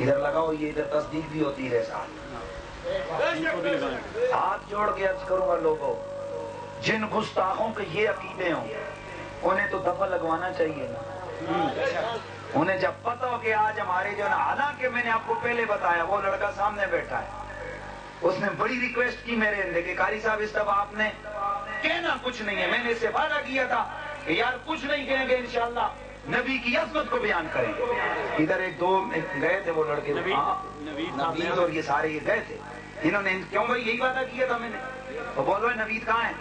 ادھر لگاؤ, یہ ادھر تصدیق بھی ہوتی ہے ساتھ. ہاتھ جوڑ کے عرض کروں گا لوگوں, جن گستاخوں کے یہ عقیدے ہوں انہیں تو دفعہ لگوانا چاہیے نا. انہیں جب پتہ ہو کہ آج ہمارے جو نا, حالانکہ میں نے آپ کو پہلے بتایا وہ لڑکا سامنے بیٹھا ہے, اس نے بڑی ریکویسٹ کی میرے اندر کہ قاری صاحب اس دفعہ آپ نے کہنا کچھ نہیں ہے. میں نے اس سے وعدہ کیا تھا کہ یار کچھ نہیں کہیں گے انشاءاللہ, نبی کی عظمت کو بیان کریں. ادھر ایک دو گئے تھے وہ لڑکے, نوید اور یہ سارے یہ گئے تھے. انہوں نے کیوں بھائی یہی وعدہ کیا تھا میں نے, تو بول رہے نوید کہاں ہے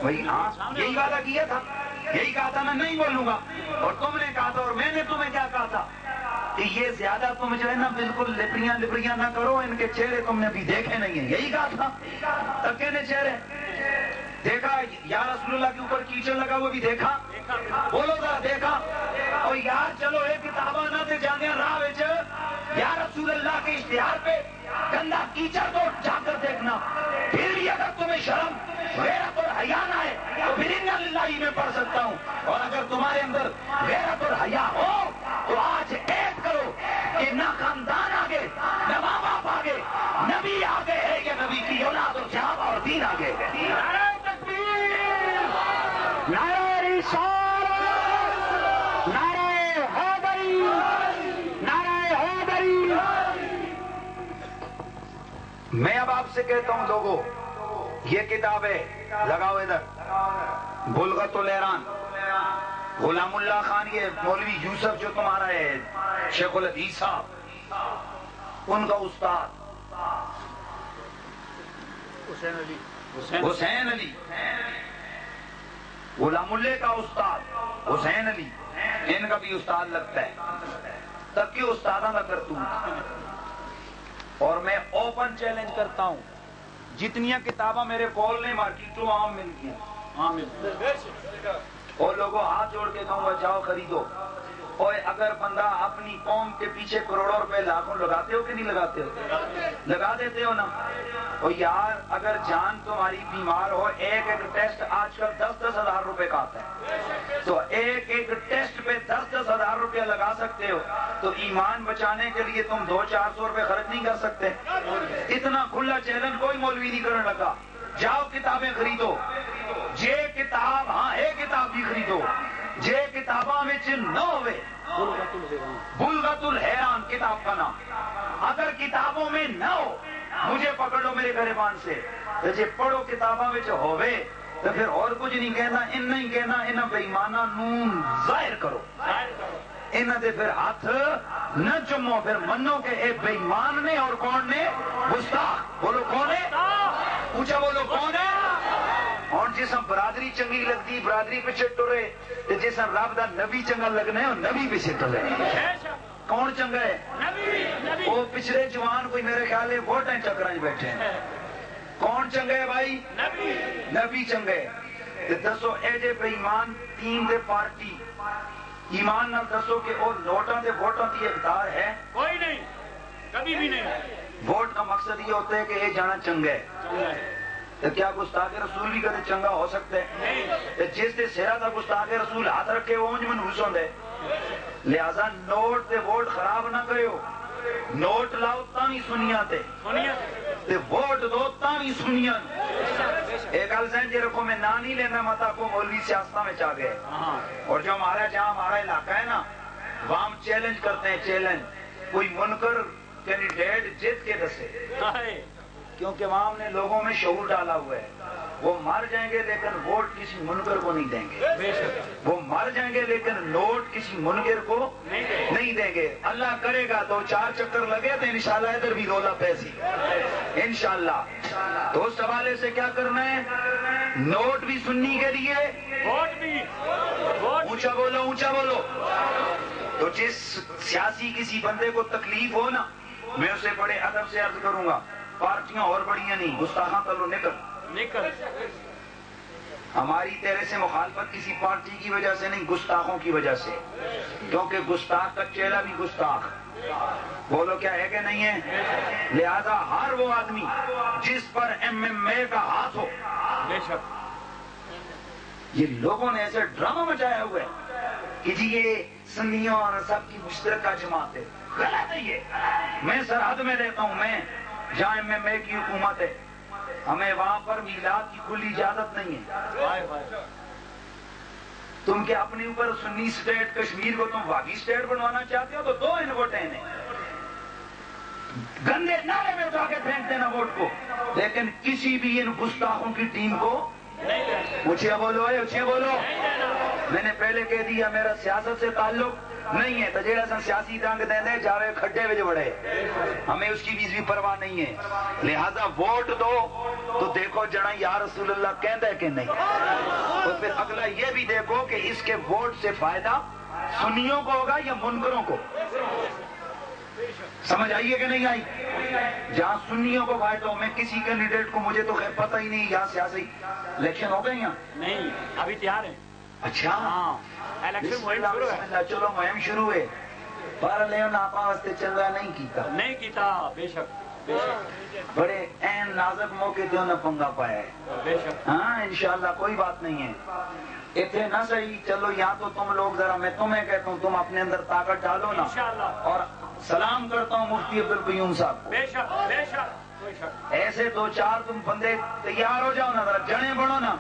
بھائی؟ ہاں یہی وعدہ کیا تھا, یہی کہا تھا میں نہیں بولوں گا, اور تم نے کہا تھا, اور میں نے تمہیں کیا کہا تھا کہ یہ زیادہ تم جو ہے نا بالکل لپریاں نہ کرو, ان کے چہرے تم نے ابھی دیکھے نہیں ہیں. یہی کہا تھا, تکے نے چہرے دیکھا یا رسول اللہ کے اوپر کیچڑ لگا وہ بھی دیکھا, بولو ذرا دیکھا. اور یار چلو ایک کتاباں نہ تے جانے راہ وچ یا رسول اللہ کے اشتہار پہ گندا کیچڑ کو جا کر دیکھنا, پھر بھی اگر تمہیں شرم غیرت اور حیا نہ ہے تو پھر انا للہ میں پڑھ سکتا ہوں. اور اگر تمہارے اندر غیرت اور حیا ہو تو آج ایک کرو کہ نہ خاندان آگے, نہ ماں باپ آگے, نبی آگے ہے یا نبی کی اولاد اور صحابہ اور دین آگے ہے. نعرہ تکبیر, نعرہ رسالت, نعرہ حیدری, نعرہ حیدری. میں اب آپ سے کہتا ہوں لوگوں, یہ کتاب ہے لگاؤ ادھر, بلغت الحیران, غلام اللہ خان, یہ مولوی یوسف جو تمہارا ہے شیخ الحدیث صاحب, ان کا استاد حسین علی, غلام اللہ کا استاد حسین علی, ان کا بھی استاد لگتا ہے. تب کہ استادوں کا کرتوت. اور میں اوپن چیلنج کرتا ہوں, جتنیاں کتاباں میرے کول نے مارکیٹوں عام ملتی ہیں, اور لوگوں ہاتھ جوڑ کے کہوں گا جاؤ خریدو. اور اگر بندہ اپنی قوم کے پیچھے کروڑوں روپے لاکھوں لگاتے ہو کہ نہیں لگاتے ہو؟ لگا دیتے ہو نا. اور یار اگر جان تمہاری بیمار ہو, ایک ایک ٹیسٹ آج کل 10-10 ہزار روپے کا آتا ہے, تو ایک ایک ٹیسٹ پہ 10-10 ہزار روپے لگا سکتے ہو, تو ایمان بچانے کے لیے تم 200-400 روپے خرچ نہیں کر سکتے؟ اتنا کھلا چیلنج کوئی مولوی نہیں کرنے لگا. جاؤ کتابیں خریدو, جے کتاب, ہاں ہے کتاب بھی خریدو, جے کتاباں وچ نہ ہوئے, بلغت الحیران کتاب کا نام. اگر کتابوں میں نہ ہو مجھے پکڑ لو میرے گریبان سے, جے پڑھو کتاباں وچ ہوئے تو پھر اور کچھ نہیں کہنا, ان نہیں کہنا انہاں بے ایماناں نون ظاہر کرو, انہاں دے پھر ہاتھ نہ چمو, پھر منو کہ اے بے ایمان نے, اور کون نے؟ گستاخ. بولو کون ہے, اونچا بولو کون ہے. اور جسا برادری چنگی لگتی برادری پیچھے ٹرے, جسا رب دا نبی چنگا لگنا ہے وہ نبی پیچھے ٹرے. کون چنگا ہے؟ وہ پچھلے جوان کوئی میرے خیال ہے ووٹیں چکرائیں بیٹھے ہیں. کون چنگا ہے بھائی؟ نبی چنگا ہے. دسو اے جے بے ایمان تین دے پارٹی, ایمان نال دسو کہ وہ نوٹاں دے ووٹاں کی اقدار ہے؟ کوئی نہیں, کبھی بھی نہیں. ووٹ کا مقصد یہ ہوتا ہے کہ یہ جانا چنگا ہے. تو کیا گستاخ رسول بھی کدے چنگا ہو سکتا ہے؟ جس دے سیرا دا گستاخ رسول ہاتھ رکھے وہ انج منحوس ہوندے. لہذا نوٹ تے ووٹ خراب نہ کرو, نوٹ لاؤ تاں سنیاں تے ووٹ دو تاں سنیاں. ایک گل سمجھ رکھو, میں نہ نہیں لینا متا کو مولوی سیاستہ میں چاہ گئے, اور جو جہاں ہمارا علاقہ ہے نا وہاں چیلنج کرتے ہیں, چیلنج کوئی منکر کینڈیڈیٹ جیت کے دسے, کیونکہ وہاں ہم نے لوگوں میں شعور ڈالا ہوا ہے. وہ مر جائیں گے لیکن ووٹ کسی منکر کو نہیں دیں گے, وہ مر جائیں گے لیکن نوٹ کسی منکر کو نہیں دیں گے. اللہ کرے گا 2-4 چکر لگے تو انشاءاللہ ادھر بھی رولا پیسی انشاءاللہ. تو اس حوالے سے کیا کرنا ہے, نوٹ بھی سننی کے لیے, ووٹ بھی, اونچا بولو اونچا بولو. تو جس سیاسی کسی بندے کو تکلیف ہو نا, میں اسے بڑے ادب سے عرض کروں گا, پارٹیاں اور بڑیاں نہیں, گستاخاں کرو نکل. ہماری تیرے سے مخالفت کسی پارٹی کی وجہ سے نہیں, گستاخوں کی وجہ سے, کیونکہ گستاخ کا چہرہ بھی گستاخ. بولو کیا ہے کہ نہیں ہے؟ لہذا ہر وہ آدمی جس پر MMA کا ہاتھ ہو, یہ لوگوں نے ایسے ڈرامہ مچایا ہوا ہے کہ جی یہ سنیوں اور سب کی مشترکہ جماعت ہے. غلط ہے یہ. میں سرحد میں رہتا ہوں، میں جہاں MMA کی حکومت ہے، ہمیں وہاں پر میلاد کی کھلی اجازت نہیں ہے. تم کیا اپنے اوپر سنی سٹیٹ کشمیر کو تم واقعی سٹیٹ بنوانا چاہتے ہو تو دو ان کو ٹہنے گندے نالے میں جا کے پھینک دینا ووٹ کو، لیکن کسی بھی ان گستاخوں کی ٹیم کو اونچے بولو، اونچے بولو. میں نے پہلے کہہ دیا میرا سیاست سے تعلق نہیں ہے، تو جیڑا سن سیاسی ڈنگ دیں دے جاوے کھڈے وچ بڑے، ہمیں اس کی بھی پرواہ نہیں ہے. لہذا ووٹ دو تو دیکھو جڑا یا رسول اللہ کہتا ہے کہ نہیں، اور پھر اگلا یہ بھی دیکھو کہ اس کے ووٹ سے فائدہ سنیوں کو ہوگا یا منکروں کو. سمجھ آئیے کہ نہیں آئی؟ جہاں سنیوں کو فائدہ ہو، میں کسی کینڈیڈیٹ کو مجھے تو خیر پتہ ہی نہیں یہاں سیاسی الیکشن ہو گئے یہاں نہیں ابھی تیار ہے. اچھا ہاں الیکشن مہم شروع ہے. چلو مہم شروع ہے، پر لیو ناپا واسطے چنگا نہیں کیتا. بے شک بے شک. بڑے این نازک موقع تے انہیں پنگا پایا ہے. بے شک. ہاں انشاءاللہ کوئی بات نہیں ہے. اتنے نہ صحیح، چلو یا تو تم لوگ ذرا، میں تمہیں کہتا ہوں تم اپنے اندر طاقت ڈالو نا. انشاءاللہ. اور سلام کرتا ہوں مفتی عبدالقیوم صاحب کو. بے شک بے شک. ایسے دو چار تم بندے تیار ہو جاؤ نا، ذرا جنے بڑھو نا،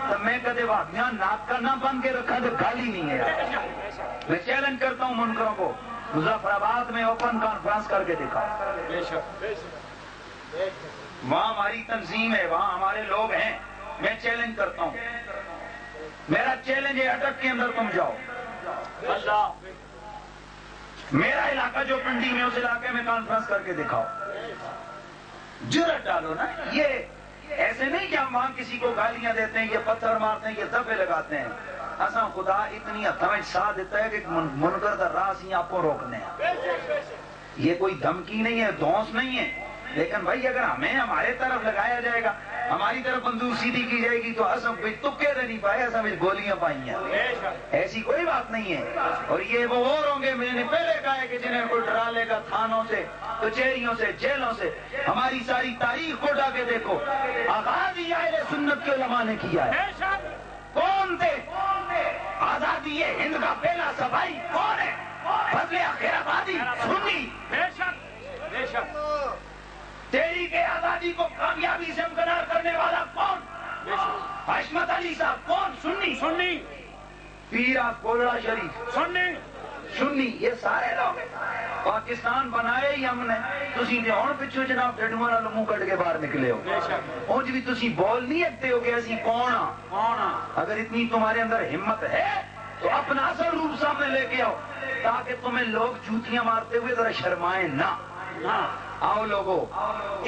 تو میں کدے واقعہ ناک کا نہ بن کے رکھا تو گالی نہیں ہے. میں چیلنج کرتا ہوں منکروں کو، مظفر آباد میں اوپن کانفرنس کر کے دکھا. وہاں ہماری تنظیم ہے، وہاں ہمارے لوگ ہیں. میں چیلنج کرتا ہوں، میرا چیلنج ہے اٹک کے اندر تم جاؤ. اللہ میرا علاقہ جو پنڈی میں اس علاقے میں کانفرنس کر کے دکھاؤ. جرأت ڈالو نا. یہ ایسے نہیں کہ ہم وہاں کسی کو گالیاں دیتے ہیں، یہ پتھر مارتے ہیں، یہ دفے لگاتے ہیں. اصلا خدا اتنی ہتھیں ساتھ دیتا ہے کہ منکر دا راہ ہی آپ کو روکنے ہیں. یہ کوئی دھمکی نہیں ہے، دھونس نہیں ہے. لیکن بھائی اگر ہمیں ہمارے طرف لگایا جائے گا، ہماری طرف بندوق سیدھی کی جائے گی تو اصل تکے تو نہیں پائے، اصل میں گولیاں پائی ہیں. ایسی کوئی بات نہیں ہے. اور یہ وہ اور ہوں گے، میں نے پہلے کہا ہے کہ جنہیں کوئی ڈرا لے گا تھانوں سے، کچہریوں سے، جیلوں سے. ہماری ساری تاریخ کو اٹھا کے دیکھو، آغاز ہی اہل سنت کے علماء نے کیا ہے. کون تھے؟ آزادی ہند کا پہلا صفائی کون ہے؟ فضل خیر آبادی سنی. بے شک بے شک. تحریک آزادی کو کامیابی سے امکنار کرنے والا کون؟ حشمت علی صاحب کون؟ سنی. سنی. پیر کولڑا شریف سنی. سنی. یہ سارے لوگ پاکستان بنائے ہی ہم نے. تسی نے ہون پچھو جناب ڈڈواں نال منہ کٹ کے باہر نکلے ہو. بے شک. اونج بھی تسی بول نہیں سکتے ہو کہ اسی کون ہاں. کون ہاں؟ اگر اتنی تمہارے اندر ہمت ہے تو اپنا اصل روپ سامنے لے کے آؤ، تاکہ تمہیں لوگ جوتیاں مارتے ہوئے ذرا شرمائیں نہ. آؤ لوگو،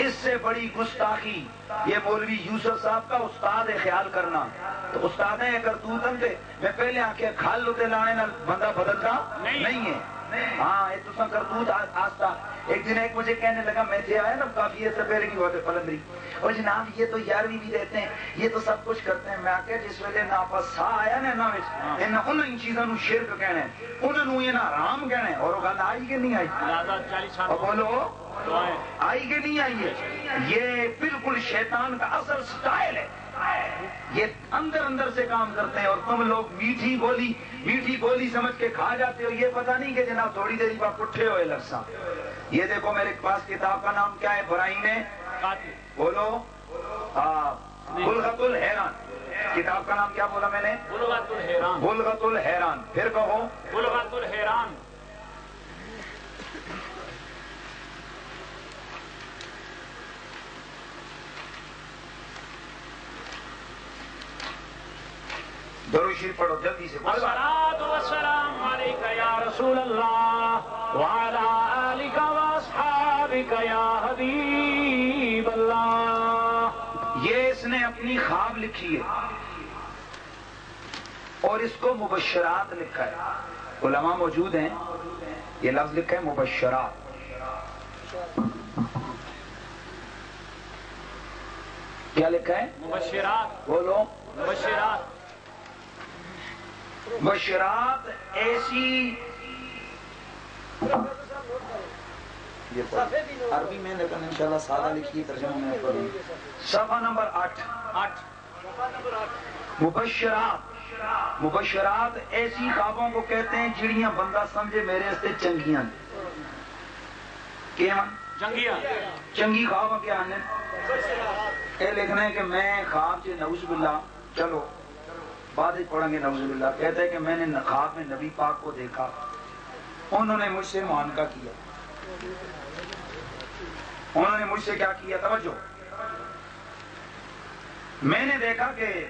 اس سے بڑی گستاخی یہ مولوی یوسف صاحب کا استاد ہے خیال کرنا. تو استاد ہے کرتوتن تھے. میں پہلے آنکھیں کھال لوتے لانے نہ بندہ بدلتا نہیں ہے. ہاں یہ تو کرتوت آستا. ایک دن ایک مجھے کہنے لگا، میں تھے آیا نا کافی عرصے پہلے کی بات ہے پلندری، اور جناب یہ تو 11ویں بھی دیتے ہیں، یہ تو سب کچھ کرتے ہیں. میں آکے جس ویلے ناپس سا آیا نا انہوں چیزوں نو شرک کہنا ہے، انہوں یہ نا حرام کہنا ہے. اور وہ گل آئی کہ نہیں آئی؟ اور بولو آئی کہ نہیں آئی ہے؟ یہ بالکل شیطان کا اصل سٹائل ہے. یہ اندر اندر سے کام کرتے ہیں، اور تم لوگ میٹھی گولی سمجھ کے کھا جاتے ہو. یہ پتہ نہیں کہ جناب تھوڑی دیر بعد پٹھے ہوئے لفظاں. یہ دیکھو میرے پاس کتاب کا نام کیا ہے؟ برائین بولو بلغت الحیران. کتاب کا نام کیا بولا میں نے؟ بلغت الحیران. بلغت الحیران. پھر کہو بلغت الحیران. درود شریف پڑھو جلدی سے. الصلاۃ والسلام علیک یا رسول اللہ وعلی آلک واصحابک یا حبیب اللہ. یہ اس نے اپنی خواب لکھی ہے اور اس کو مبشرات لکھا ہے. علماء موجود ہیں، یہ لفظ لکھا ہے مبشرات. کیا لکھا ہے؟ مبشرات. بولو مبشرات. بشرات ایسی عربی میں لیکن انشاءاللہ سادہ لکھی ترجمہ میں پڑھوں. صفحہ نمبر 8. مبشرات مبشرات ایسی خوابوں کو کہتے ہیں جڑیاں بندہ سمجھے میرے استے چنگیاں کیا چنگی خواب کیا آنے اے لکھنا ہے کہ میں خواب سے نعوذ باللہ چلو بعد ہی پڑھیں گے نعوذ باللہ کہتے ہیں کہ میں نے خواب میں نبی پاک کو دیکھا انہوں نے مجھ سے معانقہ کیا انہوں نے مجھ سے کیا کیا توجہ میں نے دیکھا کہ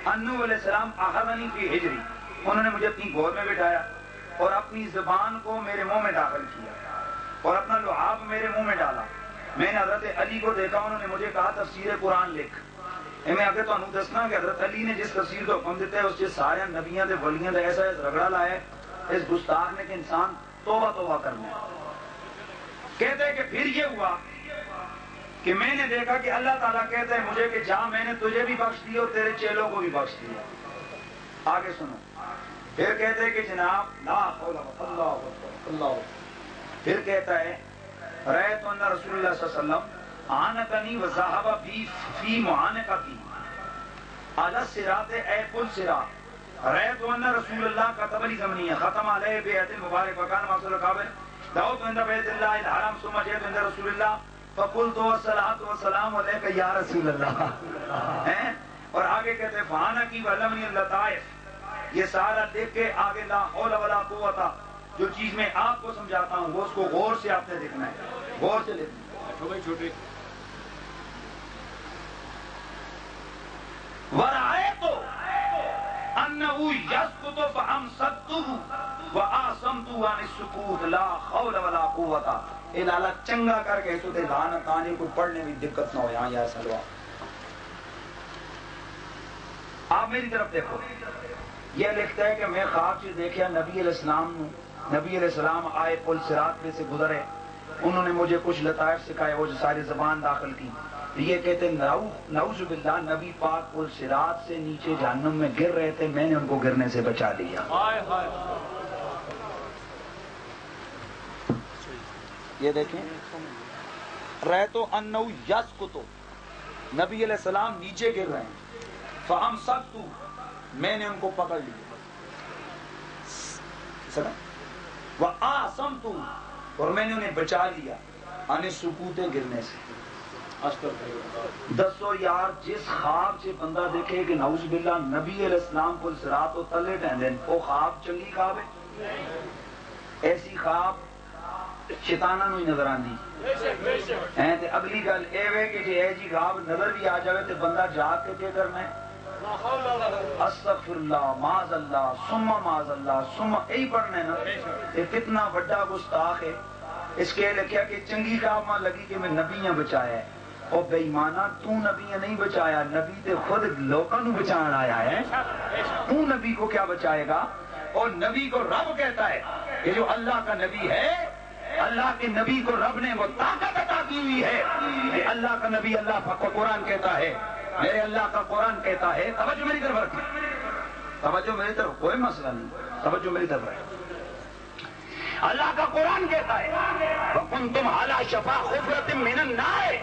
انو علیہ السلام اخذنی فی حجری انہوں نے مجھے اپنی گود میں بٹھایا اور اپنی زبان کو میرے منہ میں داخل کیا اور اپنا لعاب میرے منہ میں ڈالا میں نے حضرت علی کو دیکھا انہوں نے مجھے کہا تفسیر قرآن لکھ میں اگر تو انہوں دسنا کہ حضرت علی نے جس تفسیر کو حکم دیتا ہے اس سے سارے نبیاں دے ولیاں دے ایسا رگڑا لایا ہے اس گستاخ نے کہ انسان توبہ توبہ کرنا کہتے ہیں کہ پھر یہ ہوا کہ میں نے دیکھا کہ اللہ تعالیٰ کہتا ہے مجھے کہ جا میں نے تجھے بھی بخش دیا اور تیرے چیلوں کو بھی بخش دیا آگے سنو پھر کہتے ہیں کہ جناب لا حول اللہ پھر کہتا ہے رأیت ان رسول اللہ صلی اللہ علیہ وسلم آنکنی وذہب فی معانقتی علی الصراط اے کل صراط رأیت ان رسول اللہ کتب لی زمنیہ ختم علیہ بیعت المبارک وکان محصول قابل دعوت عند بیت اللہ الحرام ثم جئت عند رسول اللہ فقلت والصلاۃ والسلام علیک یا رسول اللہ اور آگے کہتے ہیں فانا کی وعلمنی اللطائف یہ سارا دیکھ کے آگے لا حول ولا قوت جو چیز میں آپ کو سمجھاتا ہوں وہ اس کو غور سے آپ نے دیکھنا ہے غور سے دیکھنا ہے ورائیت انہو یسکت فامسکتہ وآسمت عن السکوت لا حول ولا قوت اے لالا چنگا کر کے تو دے لعنت آنے کو پڑھنے میں دقت نہ ہو یہاں یا سلوہ آپ میری طرف دیکھو یہ لکھتا ہے کہ میں خواب سے دیکھا نبی علیہ السلام آئے پل صراط پہ سے گزرے انہوں نے مجھے کچھ لطائف سکھائے وہ جو ساری زبان داخل کی یہ کہتے ہیں نعوذ باللہ نبی پاک پل صراط سے نیچے جہنم میں گر رہے تھے میں نے ان کو گرنے سے بچا لیا یہ دیکھیں رہتو انہو یسکتو نبی علیہ السلام نیچے گر رہے ہیں فامسکتو میں نے ان کو پکڑ لیا وآسمتو اور میں نے انہیں بچا لیا عن سکوت گرنے سے دسو یار جس خواب سے بندہ دیکھے کہ نعوذ باللہ نبی علیہ السلام کو صراط و تلے ٹہندے وہ خواب چنگی خواب ہے ایسی خواب شیطانہ نو ہی نظر آندی تے اگلی گل اے وے کہ جے جی خواب نظر بھی آ جاوے تے بندہ جاگ کے کیا کرنا ہے استغفر اللہ معاذ اللہ ثم معاذ اللہ ثم یہی پڑھنا ہے نا یہ کتنا بڑا گستاخ ہے اس کے لکھیا کہ چنگی خواب ماں لگی کہ میں نبیاں بچایا ہے اور بے ایمانہ تو نبیاں نہیں بچایا نبی تے خود لوگوں نو بچان آیا ہے تو نبی کو کیا بچائے گا اور نبی کو رب کہتا ہے کہ جو اللہ کا نبی ہے اللہ کے نبی کو رب نے وہ طاقت عطا کی ہوئی ہے کہ اللہ کا نبی اللہ کو قرآن کہتا ہے میرے اللہ کا قرآن کہتا ہے توجہ میری طرف رکھیں توجہ میری طرف کوئی مسئلہ نہیں توجہ میری طرف رکھیں اللہ کا قرآن کہتا ہے وَكُنْتُمْ عَلَى شَفَا حُفْرَةٍ مِّنَ النَّارِ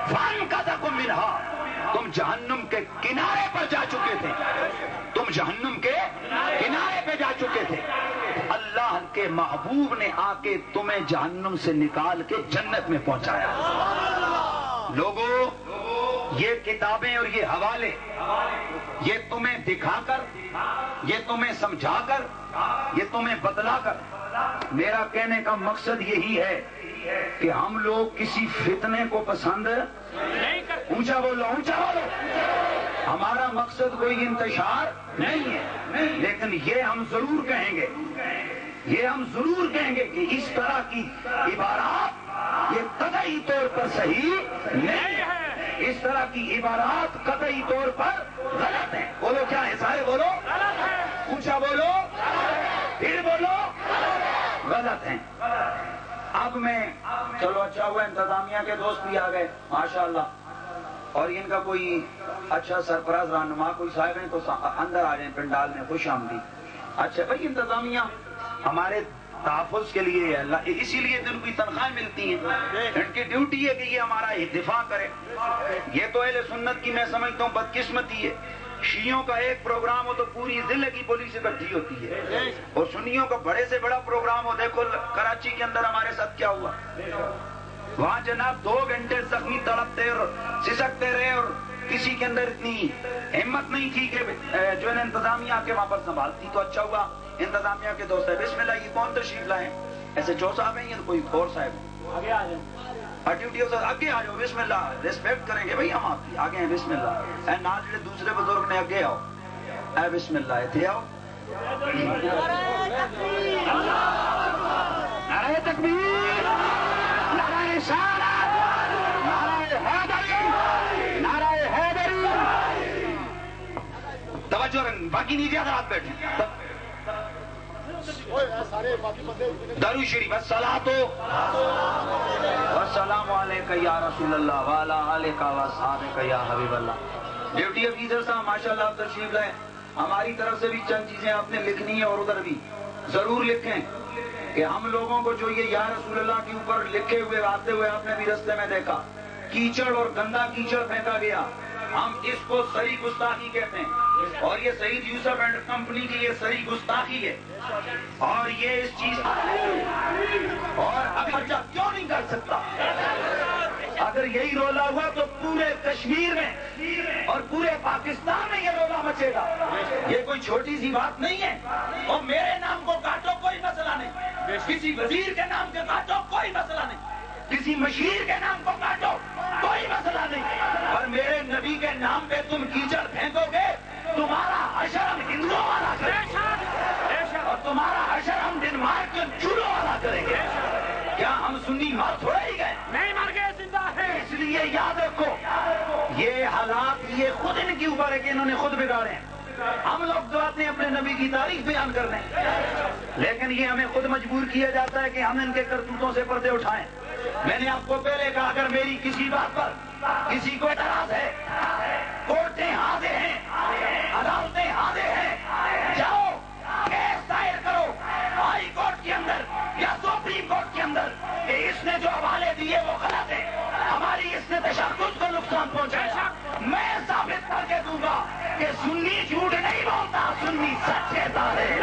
فَانْقَذَكُم مِّنْهَا تم جہنم کے کنارے پر جا چکے تھے تم جہنم کے کنارے پہ جا چکے تھے اللہ کے محبوب نے آ کے تمہیں جہنم سے نکال کے جنت میں پہنچایا لوگوں یہ کتابیں اور یہ حوالے یہ تمہیں دکھا کر یہ تمہیں سمجھا کر یہ تمہیں بتلا کر میرا کہنے کا مقصد یہی ہے کہ ہم لوگ کسی فتنے کو پسند اونچا بولو ہمارا مقصد کوئی انتشار نہیں ہے لیکن یہ ہم ضرور کہیں گے کہ اس طرح کی عبارات یہ قطعی طور پر صحیح نہیں ہے اس طرح کی عبارات قطعی طور پر غلط ہیں بولو کیا ہے سارے بولو اونچا بولو پھر بولو غلط ہیں اب میں چلو اچھا ہوا انتظامیہ کے دوست بھی آ گئے ماشاءاللہ اور ان کا کوئی اچھا سرپرست رہنما کوئی صاحب ہیں تو اندر آ جائیں پنڈال میں خوش آمدید اچھا بھائی انتظامیہ ہمارے تحفظ کے لیے اللہ اسی لیے ان کی تنخواہیں ملتی ہیں ان کی ڈیوٹی ہے کہ یہ ہمارا دفاع کرے یہ تو اہل سنت کی میں سمجھتا ہوں بدقسمتی ہے شیعوں کا ایک پروگرام ہو تو پوری ضلع کی پولیس اکٹھی ہوتی ہے، اور سنیوں کا بڑے سے بڑا پروگرام ہو، دیکھو کراچی کے اندر ہمارے ساتھ کیا ہوا، وہاں جناب 2 گھنٹے زخمی تڑپتے اور سسکتے رہے، اور کسی کے اندر اتنی ہمت نہیں تھی کہ جو ہے نا انتظامیہ کے وہاں پر سنبھالتی، تو اچھا ہوا انتظامیہ کے دوست ہے۔ بسم اللہ، یہ کون تشریف لائے ہیں؟ ایسے چو صاحب ہیں یا کوئی اور صاحب؟ آگے آ جائیں، ڈیوٹی آگے آ جاؤ، بسم اللہ، ریسپیکٹ کریں گے بھائی ہم آپ کی، آگے ہیں، بسم اللہ۔ اے نال جڑے دوسرے بزرگ نے اگے آؤ، اے بسم اللہ، اتھے آؤ۔ نعرہ تکبیر، نعرہ رسالت، نعرہ حیدری، نعرہ حیدری۔ توجہ رنگ، باقی نیچے حضرات بیٹھے، درود شریف، الصلاۃ والسلام علیک یا رسول اللہ وعلی آلک و اصحابک یا حبیب اللہ۔ ڈیوٹی افیسر صاحب ماشاءاللہ آپ تشریف لائیں، ہماری طرف سے بھی چند چیزیں آپ نے لکھنی ہیں، اور ادھر بھی ضرور لکھیں کہ ہم لوگوں کو جو یہ یا رسول اللہ کے اوپر لکھے ہوئے آتے ہوئے آپ نے بھی رستے میں دیکھا، کیچڑ اور گندا کیچڑ پھینکا گیا، ہم اس کو صحیح گستاخی کہتے ہیں، اور یہ سعید یوسف اینڈ کمپنی کی یہ صحیح گستاخی ہے، اور یہ اس چیز اور ابھی بچہ کیوں نہیں کر سکتا؟ اگر یہی رولا ہوا تو پورے کشمیر میں اور پورے پاکستان میں یہ رولا مچے گا، یہ کوئی چھوٹی سی بات نہیں ہے۔ اور میرے نام کو کاٹو کوئی مسئلہ نہیں، کسی وزیر کے نام کے کاٹو کوئی مسئلہ نہیں، کسی مشیر کے نام کو کاٹو کوئی مسئلہ نہیں، اور میرے نبی کے نام پہ تم کیچڑ پھینکو گے، تمہارا حشر ہم ہندوؤں والا کریں گے، اور تمہارا حشر ہم ڈنمارک کے چولوں والا کریں گے۔ کیا ہم سنی مار تھوڑے ہی گئے؟ نہیں مر گئے، زندہ ہے۔ اس لیے یاد رکھو، یہ حالات یہ خود ان کے اوپر ہے کہ انہوں نے خود بگاڑے ہیں۔ ہم لوگ تو آتے ہیں اپنے نبی کی تعریف بیان کر رہے ہیں، لیکن یہ ہمیں خود مجبور کیا جاتا ہے کہ ہم ان کے کرتوتوں سے پردے اٹھائیں۔ میں نے آپ کو پہلے کہا، اگر میری کسی بات پر کسی کو اعتراض ہے، کورٹیں حاضر ہیں، عدالتیں حاضر ہیں، جاؤ کیس دائر کرو ہائی کورٹ کے اندر یا سپریم کورٹ کے اندر کہ اس نے جو حوالے دیے وہ غلط ہے، ہماری اس نے تشدد کو نقصان پہنچایا۔ میں ثابت کر کے دوں گا کہ سنی جھوٹ نہیں بولتا، سنی سچ کہتا ہے۔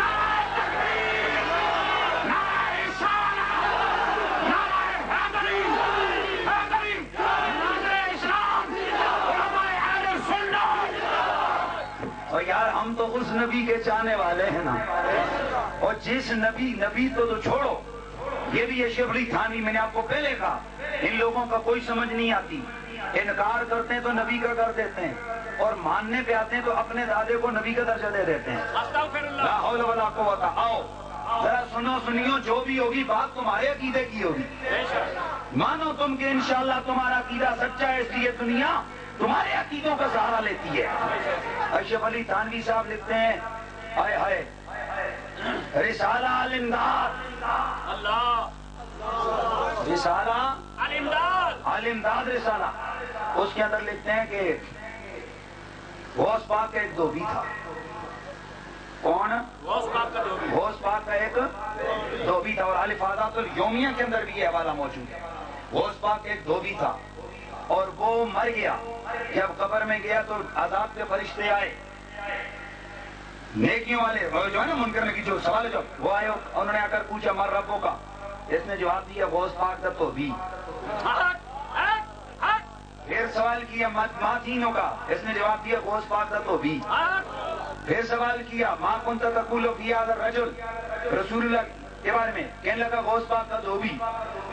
اور یار ہم تو اس نبی کے چاہنے والے ہیں نا، اور جس نبی تو چھوڑو، یہ بھی ہے شیخ علی تھانوی، میں نے آپ کو پہلے کہا ان لوگوں کا کوئی سمجھ نہیں آتی، انکار کرتے ہیں تو نبی کا کر دیتے ہیں، اور ماننے پہ آتے ہیں تو اپنے دادے کو نبی کا درجہ دے دیتے ہیں۔ لا حول ولا قوت۔ آؤ ذرا سنو سنیو، جو بھی ہوگی بات تمہارے عقیدے کی ہوگی، مانو تم کہ انشاءاللہ تمہارا عقیدہ سچا ہے، اس لیے دنیا تمہارے عقیدوں کا سہارا لیتی ہے۔ اشرف علی تھانوی صاحب لکھتے ہیں، ہائے ہائے، رسالہ الامداد، اللہ، رسالہ الامداد، الامداد رسالہ، اس کے اندر لکھتے ہیں کہ غوث پاک کا ایک دھوبی تھا۔ کون؟ غوث پاک کا دھوبی۔ غوث پاک کا ایک دھوبی تھا، اور الفاظات الیومیہ کے اندر بھی یہ حوالہ موجود ہے۔ غوث پاک ایک دھوبی تھا اور وہ مر گیا، جب قبر میں گیا تو عذاب کے فرشتے آئے، نیکیوں والے جو ہے نا منکر نکیر جو سوال ہے، جو وہ آئے، انہوں نے آ کر پوچھا مر ربوں کا، اس نے جواب دیا غوث پاک کا دھوبی۔ پھر سوال کیا ماں تینوں کا، اس نے جواب دیا غوث پاک کا دھوبی۔ پھر سوال کیا ماں کنت تقول فی ھذا الرجل، رسول اللہ کے بارے میں، کہنے لگا غوث پاک کا دھوبی۔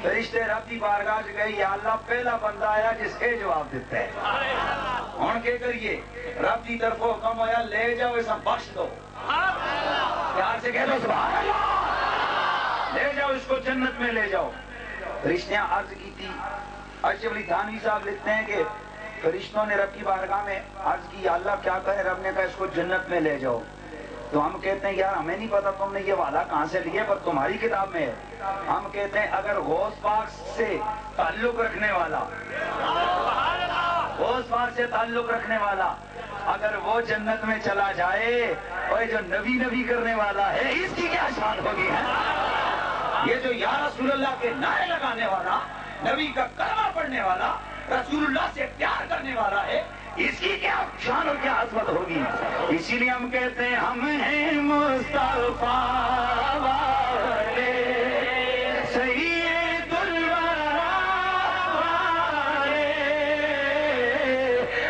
فرشتے رب کی بارگاہ سے گئے، یا اللہ پہلا بندہ آیا جس کے جواب دیتا ہے، ہوں کیا کریے؟ رب کی طرف حکم ہوا لے جاؤ اسے بخش دو، پیار سے کہہ دو سبحان اللہ، لے جاؤ اس کو جنت میں لے جاؤ۔ فرشتے عرض کی تھی، اشرف علی تھانوی صاحب لکھتے ہیں کہ فرشتوں نے رب کی بارگاہ میں عرض کی، یا اللہ کیا کہے؟ رب نے کہا اس کو جنت میں لے جاؤ۔ تو ہم کہتے ہیں یار ہمیں نہیں پتا تم نے یہ وعدہ کہاں سے لیا، پر تمہاری کتاب میں ہے۔ ہم کہتے ہیں اگر غوث پاک سے تعلق رکھنے والا، غوث پاک سے تعلق رکھنے والا اگر وہ جنت میں چلا جائے، اور جو نبی کرنے والا ہے اس کی کیا شان ہوگی ہے؟ یہ جو یا رسول اللہ کے نعرے لگانے والا، نبی کا کلمہ پڑھنے والا، رسول اللہ سے پیار کرنے والا ہے، اس کی کیا شان اور کیا عظمت ہوگی. اسی لیے ہم کہتے ہیں ہم ہیں مصطفیٰ والے سید الورا والے.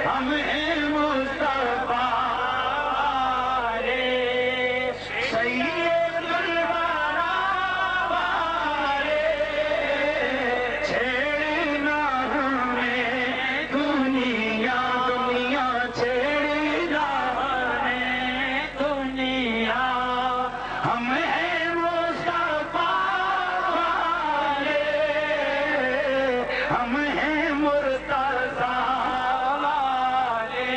ہم ہیں مصطفیٰ والے سید الورا والے. چھیڑنا ہمیں دنیا چھیڑنا ہمیں دنیا. ہم ہیں مصطفیٰ والے ہم ہیں مرتضیٰ والے.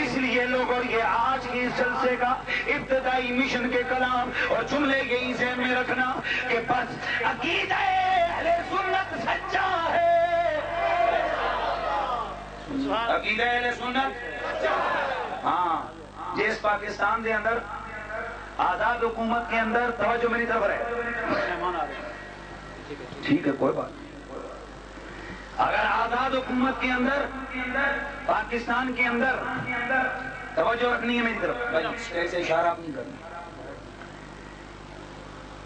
اس لیے لوگوں یہ آج کے اس جلسے کا ابتدائی مشن کے کلام اور جملے یہی ذہن میں رکھنا کہ بس عقیدہ اہل سنت سچا ہے. عقیدہ اہل سنت ہاں. جس پاکستان کے اندر آزاد حکومت کے اندر توجہ میری طرف ہے. ٹھیک ہے کوئی بات نہیں. اگر آزاد حکومت کے اندر پاکستان کے اندر توجہ رکھنی ہے میری طرف ایسے اشارہ آپ نہیں کرنا.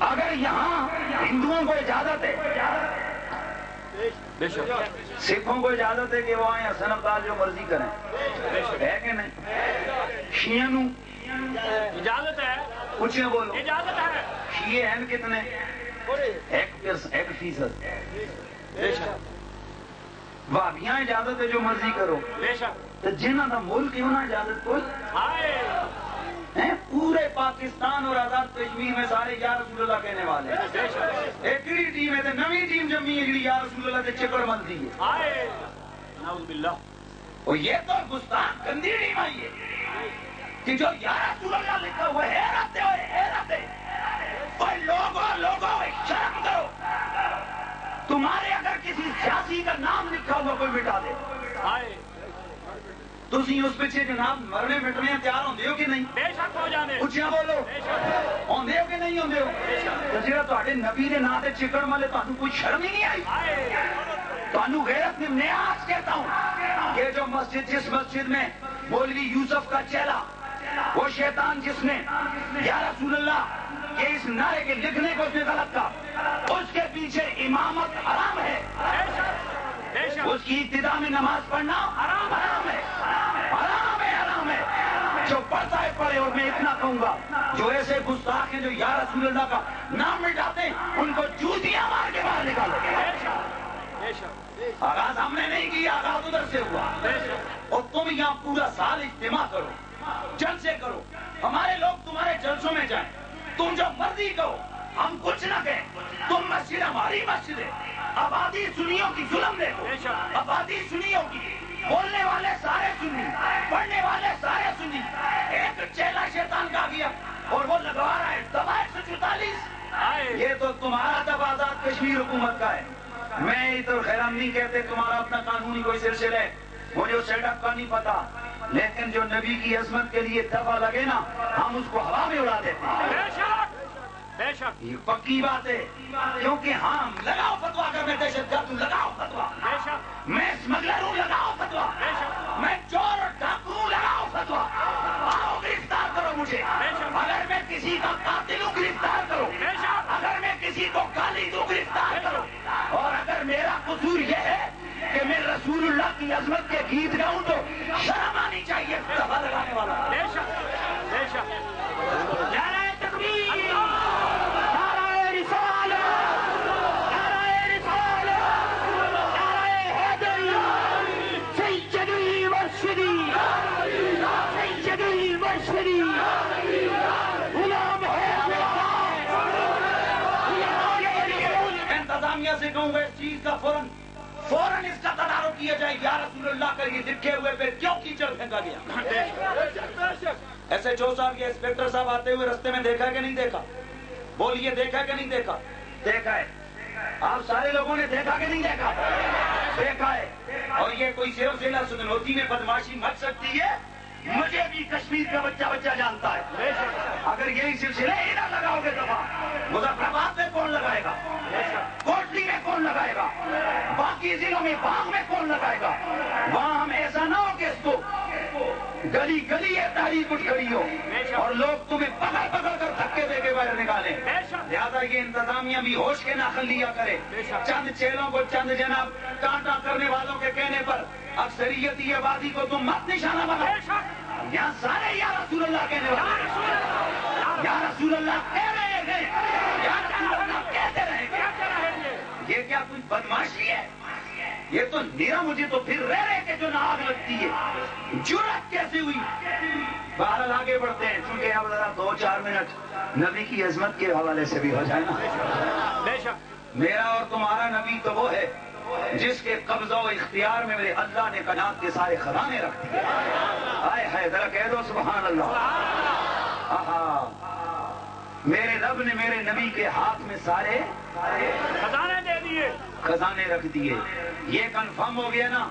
اگر یہاں ہندوؤں کو اجازت ہے سکھوں کو اجازت ہے کہ وہ آئیں حسن ابدال جو مرضی کریں ہے کہ نہیں. شیعوں اجازت ہے کچھ نہ بولو. اجازت ہے. شیعہ ہیں کتنے 1%. وہابیاں اجازت ہے جو مرضی کرو. بے شک. تو جنہاں دا ملک کیوں نہ اجازت کوئی ہیں. پورے پاکستان اور آزاد کشمیر میں سارے یا رسول اللہ کہنے والے ہیں. ایک ہی ٹیم ہے نوی ٹیم جمی ہے یا رسول اللہ سے چکر ملتی ہے. نعوذ باللہ. اور یہ تو گستاخ گندی ٹیم آئی ہے کہ جو یا رسول اللہ لکھا ہوا ہے. حیرت ہے کوئی لوگوں شرم کرو. تمہارے اگر کسی سیاسی کا نام لکھا ہوا کوئی مٹا دے تسی اس پیچھے جناب مرنے مٹنے تیار ہوندے ہو کہ نہیں. بے شک ہو جانے. کچھ نہ بولو. ہوندے ہو کہ نہیں ہوندے ہو. تو جڑا تہاڈے نبی دے نام تے چکن والے تانوں کوئی شرم ہی نہیں آئی. تانوں غیرت نہیں. میں آج کہتا ہوں یہ جو مسجد جس مسجد میں مولوی یوسف کا چیلا وہ شیطان جس نے یا رسول اللہ کہ اس نعرے کے لکھنے کو اس نے غلط کہا اس کے پیچھے امامت حرام ہے. اس کی ابتدا میں نماز پڑھنا حرام ہے. جو پڑھتا ہے پڑھے. اور میں اتنا کہوں گا جو ایسے گستاخ ہیں جو یا رسول اللہ کا نام مٹاتے ہیں ان کو جوتیاں مار کے باہر نکالو. آغاز ہم نے نہیں کیا. آغاز ادھر سے ہوا. اور تم یہاں پورا سال اجتماع کرو جلسے کرو. ہمارے لوگ تمہارے جلسوں میں جائیں. تم جو مرضی کہو ہم کچھ نہ کہیں. تم مسجد ہماری مسجد ہے. آبادی سنیوں کی ظلم دیکھو. آبادی سنیوں کی. بولنے والے سارے سنی پڑھنے والے سارے سنی. ایک چیلا شیطان کا گیا اور وہ لگوا رہا ہے دبا 144. یہ تو تمہارا دب آزاد کشمیر حکومت کا ہے. میں ادھر خیرم نہیں کہتے. تمہارا اپنا قانونی کوئی سلسلہ ہے مجھے اس سیٹ اپ کا نہیں پتا. لیکن جو نبی کی عظمت کے لیے دفعہ لگے نا ہم اس کو ہوا میں اڑا دیتے ہیں. بے شک. یہ پکی بات ہے کیونکہ ہم لگاؤ فتوا. اگر میں دہشت گرد ہوں لگاؤ فتوا. میں اسمگلر ہوں لگاؤ فتوا. میں چور اور ڈاکو ہوں لگاؤ فتوا. آؤ گرفتار کرو مجھے. اگر میں کسی کا قاتل ہوں گرفتار کرو. اگر میں کسی کو گالی دوں گرفتار کرو. اور اگر میرا قصور یہ ہے کہ میں رسول اللہ کی عظمت کے گیت گاؤں تو شرم آنی چاہیے دفعہ لگانے والا. بے شک. بے شک. نعرہ تکبیر. انتظامیہ سے کہوں گا اس چیز کا فوراً اس کا تدارک کیا جائے. یا رسول اللہ کر کے لکھے ہوئے پہ کیوں کیچڑ پھینکا گیا. ایسے 4 سال کے انسپیکٹر صاحب آتے ہوئے رستے میں دیکھا کہ نہیں دیکھا. بولیے دیکھا کہ نہیں دیکھا. دیکھا ہے. آپ سارے لوگوں نے دیکھا کہ نہیں دیکھا. دیکھا ہے. اور یہ کوئی زیر و ضلع سنوتی میں بدماشی مچ سکتی ہے. مجھے بھی کشمیر کا بچہ جانتا ہے. اگر یہی سلسلے نہ لگاؤ گے دفعہ مظفر آباد میں کون لگائے گا. کوٹلی میں کون لگائے گا. باقی ضلعوں میں باغ میں کون لگائے گا. وہاں ہم ایسا نہ ہو کہ اس کو تمہاری اٹھ کھڑی ہو اور لوگ تمہیں پکڑ پکڑ کر دھکے دے کے باہر نکالیں. لہٰذا یہ انتظامیہ بھی ہوش کے ناخن لیا کرے. چند چیلوں کو چند جناب کانٹا کرنے والوں کے کہنے پر اکثریتی آبادی کو تم مت نشانہ بناؤ. یہاں سارے یا رسول اللہ کہنے والے, یا رسول اللہ کہہ رہے ہیں, یا رسول اللہ کہتے رہیں گے. یہ کیا کوئی بدماشی ہے؟ یہ تو نیرا مجھے تو پھر رہ رہے کہ جو نہ آگ لگتی ہے. جرأت کیسے ہوئی؟ بہرحال آگے بڑھتے ہیں, چونکہ اب ذرا 2-4 منٹ نبی کی عظمت کے حوالے سے بھی ہو جائے نا. بے شک میرا اور تمہارا نبی تو وہ ہے جس کے قبضہ و اختیار میں میرے اللہ نے کائنات کے سارے خزانے رکھ دیے. آئے ہے ذرا کہہ دو سبحان اللہ. میرے رب نے میرے نبی کے ہاتھ میں سارے خزانے دے دیے, خزانے رکھ دیے. یہ کنفرم ہو گیا نا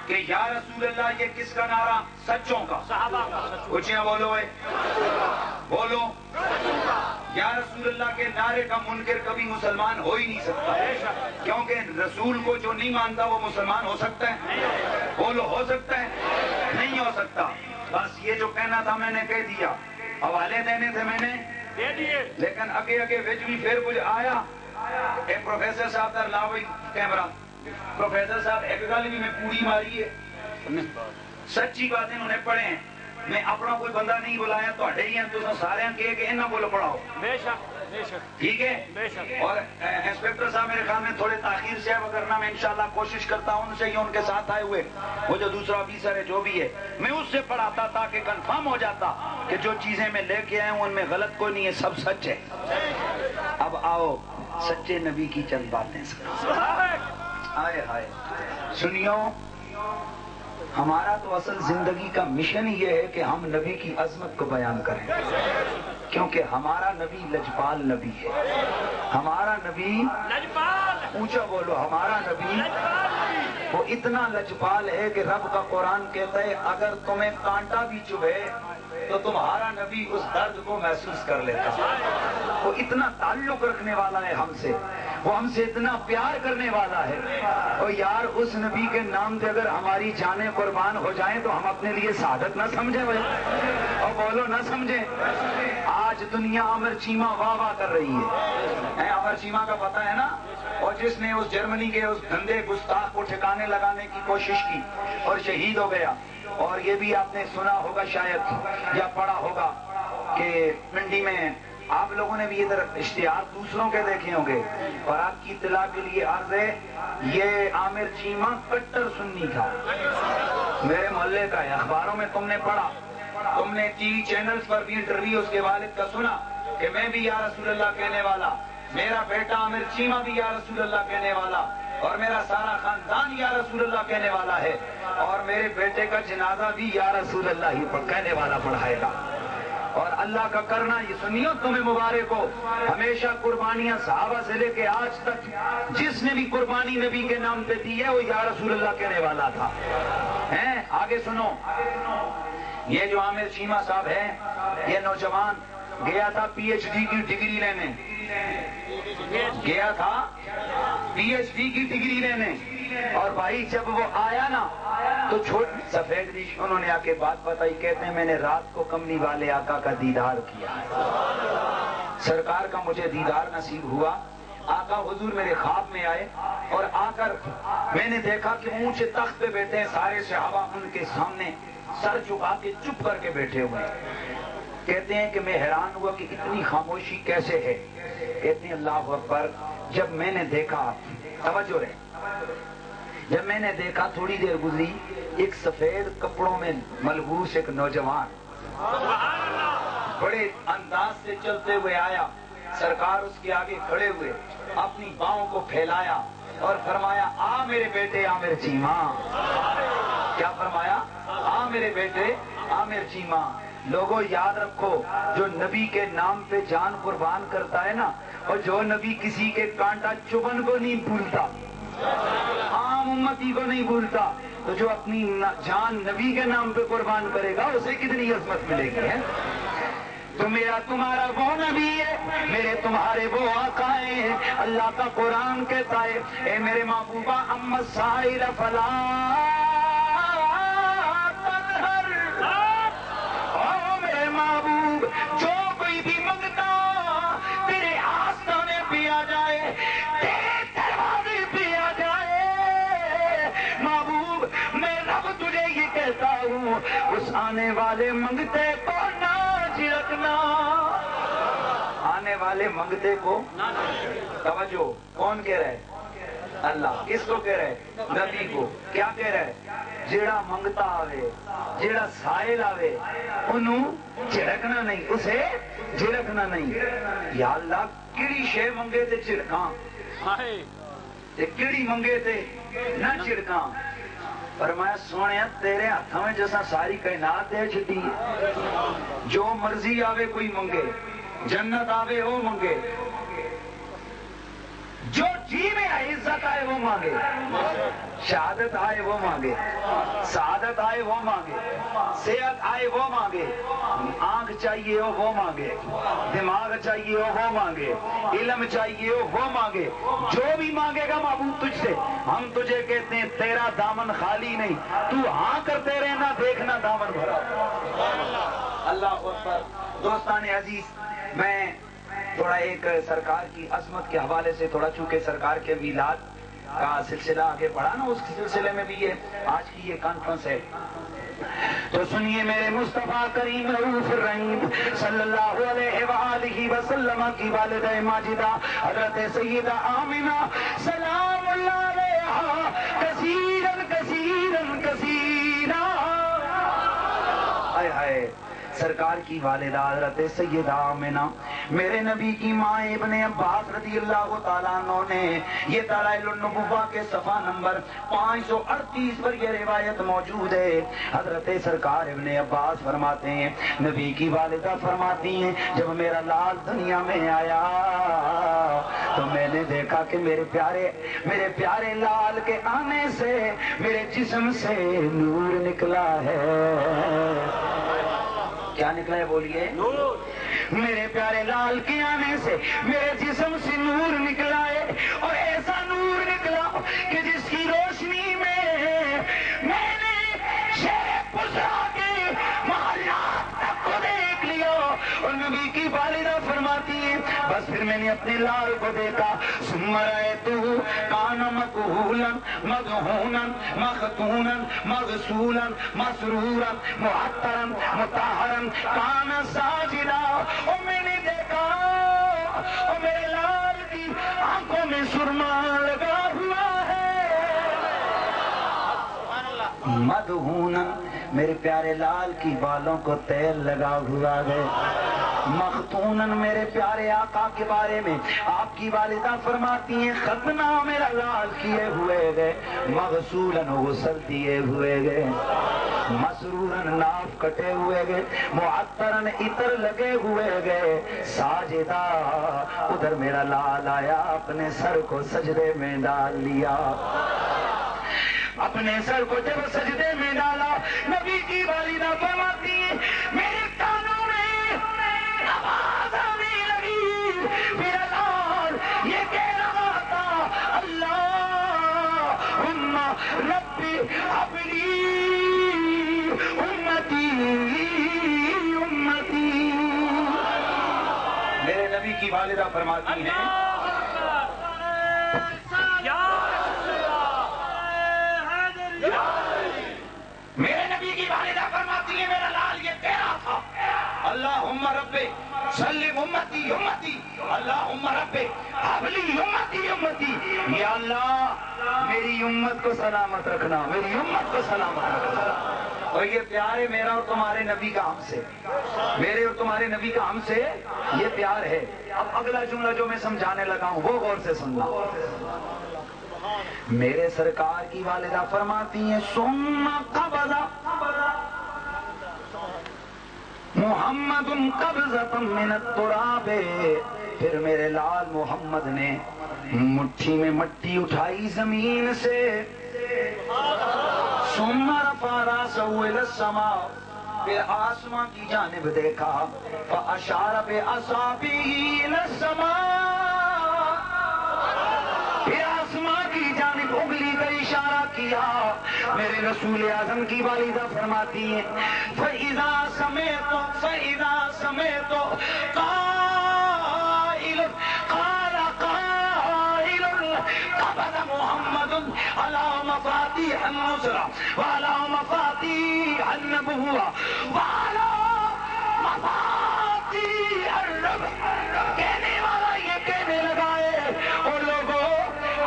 کہ یا رسول اللہ یہ کس کا نعرہ؟ سچوں کا, صحابہ کا. اونچیاں بولو, بولو. یا رسول اللہ کے نعرے کا منکر کبھی مسلمان ہو ہی نہیں سکتا, کیونکہ رسول کو جو نہیں مانتا وہ مسلمان ہو سکتا ہے؟ بولو, ہو سکتا ہے؟ نہیں ہو سکتا. بس یہ جو کہنا تھا میں نے کہہ دیا, حوالے دینے تھے میں نے دے دیے, لیکن اگے اگے وچ بھی پھر کچھ آیا. ایک پروفیسر صاحب در لاوی کیمرہ, پروفیسر صاحب ایک گل بھی میں پوری ماری ہے, سچی باتیں انہوں نے پڑھے ہیں. میں اپنا کوئی بندہ نہیں بلایا, تو ہی ہیں تو سارے کہے کہ انہوں کو پڑھاؤ. بے شک بے شک, ٹھیک ہے. بے شک. اور انسپیکٹر صاحب میرے خیال میں تھوڑے تاخیر سے ہے, کرنا میں انشاءاللہ کوشش کرتا ہوں ان سے, ان کے ساتھ آئے ہوئے وہ جو دوسرا آفیسر ہے جو بھی ہے, میں اس سے پڑھاتا تاکہ کنفرم ہو جاتا کہ جو چیزیں میں لے کے آیا ہوں ان میں غلط کوئی نہیں ہے, سب سچ ہے. اب آؤ سچے نبی کی چند باتیں سنو. آئے ہائے سنیو, ہمارا تو اصل زندگی کا مشن یہ ہے کہ ہم نبی کی عظمت کو بیان کریں, کیونکہ ہمارا نبی لجپال نبی ہے. ہمارا نبی لجپال, اونچا بولو, ہمارا نبی وہ اتنا لجپال ہے کہ رب کا قرآن کہتا ہے اگر تمہیں کانٹا بھی چبھے تو تمہارا نبی اس درد کو محسوس کر لیتا ہے. وہ اتنا تعلق رکھنے والا ہے ہم سے, وہ ہم سے اتنا پیار کرنے والا ہے. اور یار اس نبی کے نام سے اگر ہماری جانیں قربان ہو جائیں تو ہم اپنے لیے سعادت نہ سمجھیں بھائی, اور بولو نہ سمجھیں. آج دنیا امر چیمہ واہ واہ کر رہی ہے. امر چیمہ کا پتہ ہے نا, اور جس نے اس جرمنی کے اس گندے گستاخ کو ٹھکانے لگانے کی کوشش کی اور شہید ہو گیا. اور یہ بھی آپ نے سنا ہوگا شاید یا پڑھا ہوگا کہ پنڈی میں آپ لوگوں نے بھی ادھر اشتہار دوسروں کے دیکھے ہوں گے, اور آپ کی اطلاع کے لیے عرض ہے یہ عامر چیمہ کٹر سنی تھا, میرے محلے کا ہے, اخباروں میں تم نے پڑھا, تم نے ٹی وی چینلز پر بھی انٹرویو اس کے والد کا سنا کہ میں بھی یا رسول اللہ کہنے والا, میرا بیٹا عامر چیمہ بھی یا رسول اللہ کہنے والا, اور میرا سارا خاندان یا رسول اللہ کہنے والا ہے, اور میرے بیٹے کا جنازہ بھی یا رسول اللہ ہی کہنے والا پڑھائے گا. اور اللہ کا کرنا یہ سنیو تمہیں مبارک ہو, ہمیشہ قربانیاں صحابہ سے لے کے آج تک جس نے بھی قربانی نبی کے نام پہ دی ہے وہ یا رسول اللہ کہنے والا تھا. ہیں آگے سنو, یہ جو عامر چیمہ صاحب ہے یہ نوجوان گیا تھا پی ایچ ڈی کی ڈگری لینے, گیا تھا پی ایچ ڈی کی ڈگری لینے, اور بھائی جب وہ آیا نا تو چھوٹی سفید ریش انہوں نے آ کے بات بتائی, کہتے ہیں میں نے رات کو کملی والے آقا کا دیدار کیا ہے, سرکار کا مجھے دیدار نصیب ہوا. آقا حضور میرے خواب میں آئے اور آ کر میں نے دیکھا کہ اونچے تخت پہ بیٹھے ہیں سارے صحابہ, ان کے سامنے سر جھکا کے چپ کر کے بیٹھے ہوئے. کہتے ہیں کہ میں حیران ہوا کہ اتنی خاموشی کیسے ہے. کہتے ہیں اللہ اکبر, جب میں نے دیکھا, توجہ رہے, جب میں نے دیکھا تھوڑی دیر گزری, ایک سفید کپڑوں میں ملبوس ایک نوجوان بڑے انداز سے چلتے ہوئے آیا. سرکار اس کے آگے کھڑے ہوئے, اپنی باؤں کو پھیلایا اور فرمایا آ میرے بیٹے عامر چیمہ. کیا فرمایا؟ آ میرے بیٹے عامر چیمہ. لوگوں یاد رکھو, جو نبی کے نام پہ جان قربان کرتا ہے نا, اور جو نبی کسی کے کانٹا چبھن کو نہیں بھولتا, عام امتی کو نہیں بھولتا, تو جو اپنی جان نبی کے نام پہ قربان کرے گا اسے کتنی عظمت ملے گی. تو میرا تمہارا وہ نبی ہے, میرے تمہارے وہ آقا ہیں. اللہ کا قرآن کہتا ہے اے میرے محبوبہ اما السائل فلا تنہر, کوئی بھی منگتا تیرے آستانے پہ آ جائے، تیرے دروازے پہ آ جائے، محبوب میں رب تجھے یہ کہتا ہوں اس آنے والے منگتے کو نہ جھڑکنا، آنے والے منگتے کو توجہ کون کہہ رہا ہے؟ اللہ. کس کو کہہ رہے؟ نبی کو. کیا کہہ رہے؟ جیڑا منگتا آوے، جیڑا سائل آوے انہوں جھڑکنا نہیں، اسے جھڑکنا نہیں. یا اللہ کیڑی شے منگے تے چھڑکاں تے کیڑی منگے تے نہ چھڑکاں. فرمایا سونیا تیرے ہاتھوں میں جیسا ساری کائنات دے چھٹی ہے، جو مرضی آوے کوئی منگے، جنت آوے وہ منگے، جو جی میں عزت آئے وہ مانگے، شہادت آئے وہ مانگے، سعادت آئے وہ مانگے، صحت آئے وہ مانگے، آنکھ چاہیے ہو وہ مانگے، دماغ چاہیے ہو وہ مانگے، علم چاہیے ہو وہ مانگے. جو بھی مانگے گا محبوب تجھ سے. ہم تجھے کہتے ہیں تیرا دامن خالی نہیں، تو ہاں کرتے رہنا، دیکھنا دامن بھرا. اللہ اکبر. دوستان عزیز، میں تھوڑا ایک سرکار کی عظمت کے حوالے سے تھوڑا، چونکہ سرکار کے میلاد کا سلسلہ آگے بڑھا نا، اس سلسلے میں بھی یہ آج کی یہ کانفرنس ہے. تو سنیے میرے مصطفیٰ کریم رؤوف الرحیم صلی اللہ علیہ وآلہ وسلم کی والدہ ماجدہ حضرت سیدہ آمنہ سلام اللہ علیہا کثیراً کثیراً کثیراً. آئے ہائے. سرکار کی والدہ حضرت سیدہ آمنہ میرے نبی کی ماں ابن عباس رضی اللہ تعالیٰ عنہ نے یہ دلائل النبوہ کے صفحہ نمبر 538 پر یہ روایت موجود ہے. حضرت سرکار ابن عباس فرماتے ہیں نبی کی والدہ فرماتی ہیں جب میرا لال دنیا میں آیا تو میں نے دیکھا کہ میرے پیارے لال کے آنے سے میرے جسم سے نور نکلا ہے. کیا نکلا ہے بولیے؟ نور. میرے پیارے لال کے آنے سے میرے جسم سے نور نکلا ہے، اور ایسا نور نکلا کہ جس کی روشنی میں نے شہر بصرہ کے محلات تک کو دیکھ لیا. اور نبی کی والدہ فرماتی ہے بس پھر میں نے اپنے لال کو دیکھا، ثم رأیتہ کان مکحولا مدہونا مختونا مغسولا مسرورا معطرا مطہرا کان ساجدا. اور میں نے دیکھا اور میرے لال کی آنکھوں میں سرما لگا ہوا ہے. مدہونا میرے پیارے لال کی بالوں کو تیل لگا ہوا ہے. مختونن میرے پیارے آقا کے بارے میں آپ کی والدہ فرماتی ہیں ختنہ میرا لال کیے ہوئے گئے، مغسولن غسل دیے ہوئے گئے، مسرورن ناف کٹے ہوئے گئے، معطرن عطر لگے ہوئے گئے. ساجدہ ادھر میرا لال آیا، اپنے سر کو سجدے میں ڈال لیا. اپنے سر کو جب سجدے میں ڈالا نبی کی والدہ فرماتی ہیں میرے کانوں میں آواز آنے لگی. میرا لال یہ کہہ رہا تھا اللہم ربی حبلی امتی امتی. میرے نبی کی والدہ فرماتی ہیں میرے نبی کی والدہ فرماتی ہے میرا لال یہ کہہ رہا تھا اللہم رب سلم امتی امتی، اللہم رب حبلی امتی امتی. یا اللہ میری امت کو سلامت رکھنا، میری امت کو سلامت رکھنا. اور یہ پیار ہے میرا اور تمہارے نبی کا ہم سے، میرے اور تمہارے نبی کا ہم سے یہ پیار ہے. اب اگلا جملہ جو میں سمجھانے لگا ہوں وہ غور سے سننا. میرے سرکار کی والدہ فرماتی ہیں ثم قبض محمد قبضۃ من التراب. پھر میرے لال محمد نے مٹھی میں مٹی اٹھائی زمین سے. ثم رفع راسہ الی السماء، پھر آسمان کی جانب دیکھا. فاشار باصابعہ الی السماء، پھر آسمان کی جانب انگلی گئی اشارہ کیا. میرے رسول اعظم کی والدہ فرماتی ہیں فَإِذَا سَمِعْتُ قَائِلٌ قَالَ قَائِلٌ قَبَضَ مُحَمَّدٌ عَلَى مَفَاتِيحِ النُّصْرَةِ وَعَلَى مَفَاتِيحِ النُّبُوَّةِ وَعَلَى مَفَاتِيحِ الرِّبْحِ. کہنے والا یہ کہنے لگا ہے اور لوگوں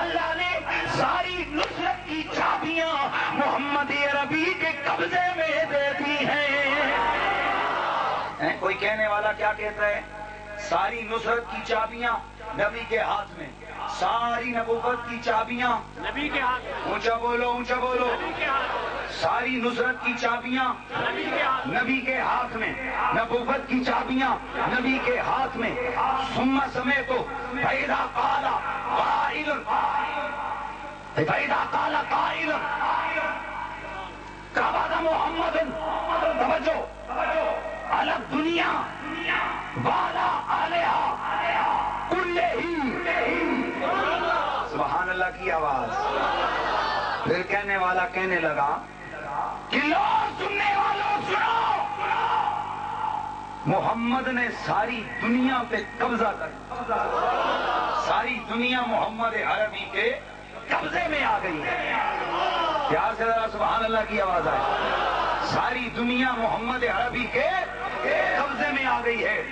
اللہ نے ساری نصرت کی چابیاں محمد عربی کے قبضے میں دے دی ہیں. کوئی کہنے والا کیا کہتا ہے؟ ساری نصرت کی چابیاں نبی کے ہاتھ میں, ساری نبوت کی چابیاں نبی کے ہاتھ میں, اونچا بولو اونچا بولو, نبی کے ہاتھ میں, ساری نصرت کی چابیاں نبی کے ہاتھ میں, نبی کے ہاتھ میں, نبوت کی چابیاں نبی کے ہاتھ میں. ثم سمیتو فإذا قال قائل فإذا قال قائل قبض محمد توجہ علی الدنیا وعلی اہلہا کلہم. سبحان اللہ کی آواز. پھر کہنے والا کہنے لگا کہ لو سننے والوں سنو, محمد نے ساری دنیا پہ قبضہ کر, ساری دنیا محمد عربی کے قبضے میں آ گئی ہے. پیار سے ذرا سبحان اللہ کی آواز آئے. ساری دنیا محمد عربی کے قبضے میں آ گئی ہے.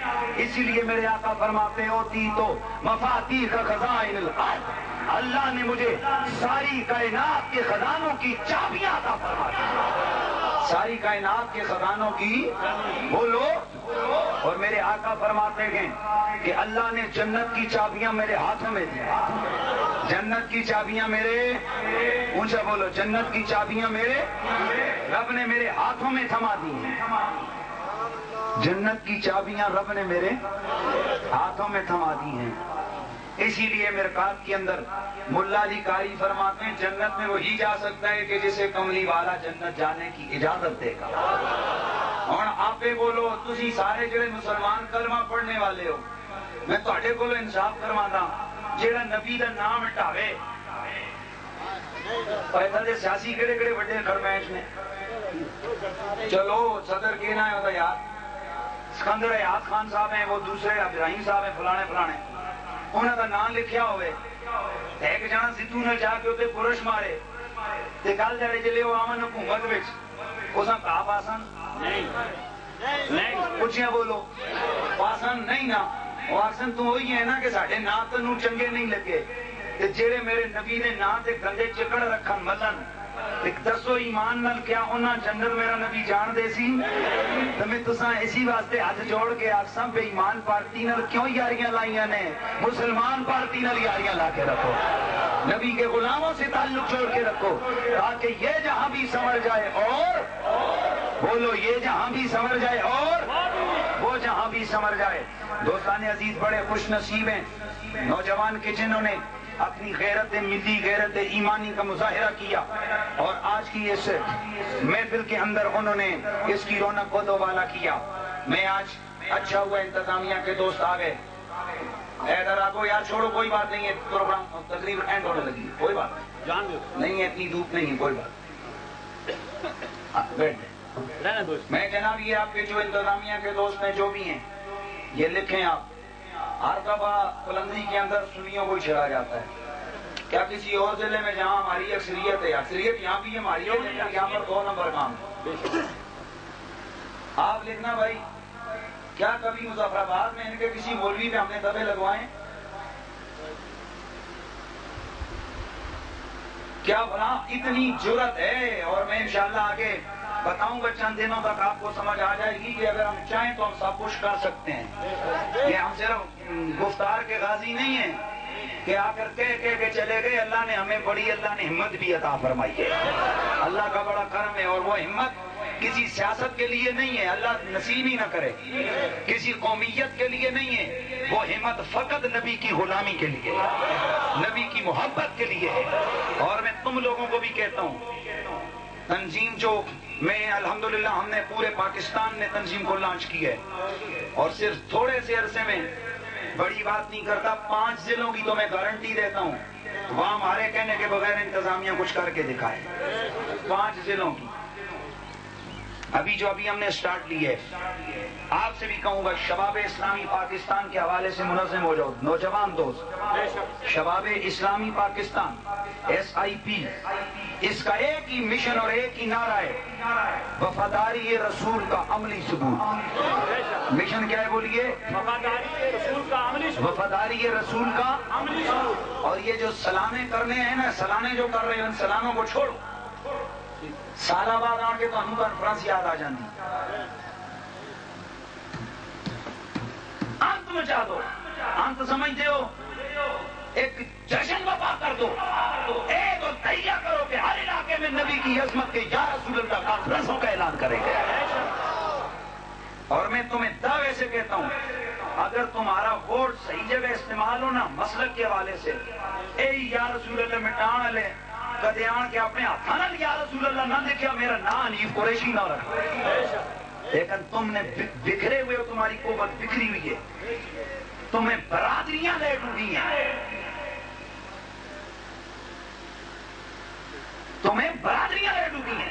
اسی لیے میرے آقا فرماتے ہوتی تو مفاتیح خزائن الارض, اللہ نے مجھے ساری کائنات کے خزانوں کی چابیاں عطا فرما دی. ساری کائنات کے خزانوں کی بولو. اور میرے آقا فرماتے ہیں کہ اللہ نے جنت کی چابیاں میرے ہاتھوں میں دی. جنت کی چابیاں میرے, اونچا بولو, جنت کی چابیاں میرے رب نے میرے ہاتھوں میں تھما دی ہیں. جنت کی چابیاں رب نے میرے ہاتھوں میں تھما دی ہیں. اسی لیے مرقات کے اندر ملا علی قاری فرماتے ہیں جنت میں وہی جا سکتا ہے کہ جسے کملی والا جنت جانے کی اجازت دے گا. اور آپ بولو تسی سارے جڑے مسلمان کلمہ پڑھنے والے ہو, میں تہاڈے کولوں انصاف کروانا جیڑا نبی دا نام ہٹاوے. پیدا دے سیاسی کہڑے کہڑے بڑے خرمائش نے. چلو صدر کہنا ہے ہوتا یار سکندر حیات خان صاحب ہیں, وہ دوسرے ابراہیم صاحب ہیں, فلانے فلانے, انہوں کا نام لکھیا ہوئے ایک جانا سدھو نے جا کے اتنے پرش مارے تے کل جڑے جلے وہ آمن حکومت وچ اساں کہا پاسن نہیں پوچھیا بولو پاسن نہیں نا, وہ آسن تو وہی ہے نا کہ ساڈے نام تینوں چنگے نہیں لگے تے جڑے میرے نبی نے نام تے گندے چکڑ رکھن ملن دسو ایمان نال کیا انہاں جنت میرا نبی جان دے سی؟ تے میں تساں اسی واسطے ہاتھ جوڑ کے آکساں بے ایمان پارٹی نال کیوں یاریاں لائیاں نے؟ مسلمان پارٹی نال یاریاں لا کے رکھو, نبی کے غلاموں سے تعلق جوڑ کے رکھو تاکہ یہ جہاں بھی سمجھ جائے اور بولو یہ جہاں بھی سمجھ جائے اور وہ جہاں بھی سمجھ جائے. دوستان عزیز بڑے خوش نصیب ہیں نوجوان کے جنہوں نے اپنی غیرت ملی غیرت ایمانی کا مظاہرہ کیا اور آج کی اس محفل کے اندر انہوں نے اس کی رونق کو دوبالا کیا. میں آج اچھا ہوا انتظامیہ کے دوست آ گئے. ادھر آگو یار چھوڑو کوئی بات نہیں ہے, پروگرام تقریباً اینڈ ہونے لگی, کوئی بات نہیں ہے, اتنی دھوپ نہیں ہے, کوئی بات بیٹھ جائیں. میں جناب یہ آپ کے جو انتظامیہ کے دوست ہیں جو بھی ہیں یہ لکھیں آپ. ہر دفعہ بلندی کے اندر سنیوں کو چھڑا جاتا ہے. کیا کسی اور ضلع میں جہاں ہماری اکثریت ہے, اکثریت یہاں بھی ہماری ہے, یہاں پر 2 نمبر کام ہے. آپ لکھنا بھائی کیا کبھی مظفر آباد میں ان کے کسی مولوی پہ ہم نے دبے لگوائے؟ کیا بنا اتنی جرت ہے؟ اور میں انشاءاللہ آگے بتاؤں گا چند دنوں تک آپ کو سمجھ آ جائے گی کہ اگر ہم چاہیں تو ہم سب کچھ کر سکتے ہیں. یہ ہم صرف گفتار کے غازی نہیں ہیں کہ آ کر کہہ کے چلے گئے. اللہ نے ہمیں بڑی اللہ نے ہمت بھی عطا فرمائی ہے. اللہ کا بڑا کرم ہے اور وہ ہمت کسی سیاست کے لیے نہیں ہے, اللہ نصیب ہی نہ کرے, کسی قومیت کے لیے نہیں ہے. وہ ہمت فقط نبی کی غلامی کے لیے, نبی کی محبت کے لیے ہے. اور میں تم لوگوں کو بھی کہتا ہوں تنظیم جو میں الحمدللہ ہم نے پورے پاکستان نے تنظیم کو لانچ کی ہے اور صرف تھوڑے سے عرصے میں, بڑی بات نہیں کرتا, 5 ضلعوں کی تو میں گارنٹی دیتا ہوں وہاں ہمارے کہنے کے بغیر انتظامیہ کچھ کر کے دکھائے 5 ضلعوں کی ابھی ہم نے سٹارٹ لی ہے. آپ سے بھی کہوں گا شباب اسلامی پاکستان کے حوالے سے منظم ہو جاؤ نوجوان دوست. شباب اسلامی پاکستان SIP اس کا ایک ہی مشن اور ایک ہی نعرہ ہے وفاداری رسول کا عملی ثبوت. مشن کیا ہے بولیے؟ وفاداری رسول کا عملی ثبوت. اور یہ جو سلانے کرنے ہیں نا سلانے جو کر رہے ہیں ان سلانوں کو چھوڑو. سالہ بعد آ کے تو ہم کانفرنس یاد آ جاتی انت مچا دو. انت سمجھتے ہو ایک جشن وفا کر دو. ایک اور تیار کرو کہ ہر علاقے میں نبی کی عظمت کے یا رسول اللہ کانفرنسوں کا اعلان کریں گے. اور میں تمہیں دعوے سے کہتا ہوں اگر تمہارا ووٹ صحیح جگہ استعمال ہو نا مسلک کے حوالے سے اے یا رسول اللہ مٹان لے کدے آن کے اپنے ہاتھ یا رسول اللہ نہ لکھیا میرا نام حنیف قریشی نہ رکھا. لیکن تم نے بکھرے ہوئے ہو تمہاری قوت بکھری ہوئی ہے تمہیں برادریاں لے ڈوبی ہیں تمہیں برادریاں لے ڈوبی ہیں.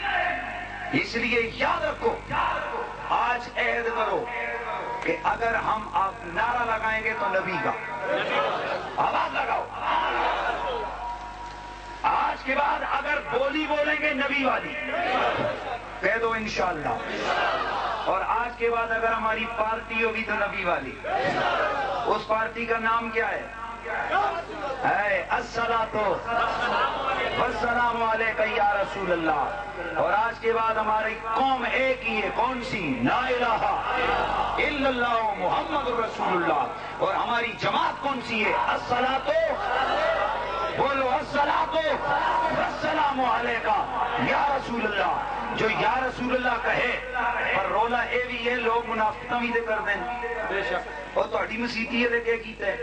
اس لیے یاد رکھو آج عہد کرو کہ اگر ہم آپ نعرہ لگائیں گے تو نبی کا آواز لگاؤ. آج کے بعد اگر بولی بولیں گے نبی والی کہہ دو انشاءاللہ. اور آج کے بعد اگر ہماری پارٹی ہوگی تو نبی والی. اس پارٹی کا نام کیا ہے؟ الصلاۃ والسلام علیک یا رسول اللہ. اور آج کے بعد ہماری قوم ایک ہی ہے. کون سی؟ لا الہ الا اللہ محمد رسول اللہ. اور ہماری جماعت کون سی ہے؟ الصلاۃ بولو الصلاۃ والسلام علیک یا رسول اللہ. جو یا رسول اللہ کہے پر رولا اے بھی ہے لوگ منافقتاں بھی کر دیں. بے شک اور تہاڈی مسیتی ہے کہ کیتا ہے